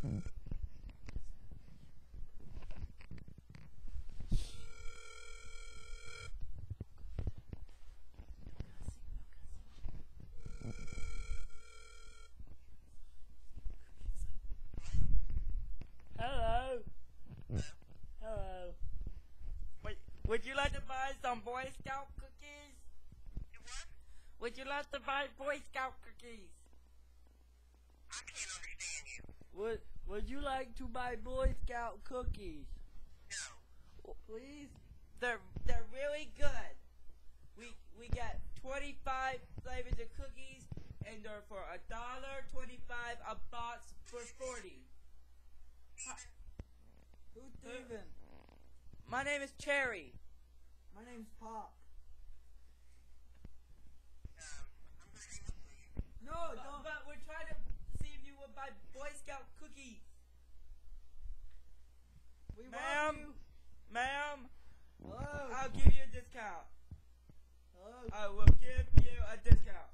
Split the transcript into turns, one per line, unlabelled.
Hello. Hello. Would you like to buy some Boy Scout cookies?
You what?
Would you like to buy Boy Scout cookies?
I can't understand you.
Would you like to buy Boy Scout cookies?
No.
Please? They're really good. We got 25 flavors of cookies, and they're for $1.25 a box for 40.
Who's Steven?
My name is Cherry.
My name's Pop.
I'm gonna hang up on you.
No, don't.
But we're trying to see if you would buy Boy Scout cookies.
We want
Ma'am?
you.
Ma'am,
Hello.
I'll give you a discount.
Hello.
I will give you a discount.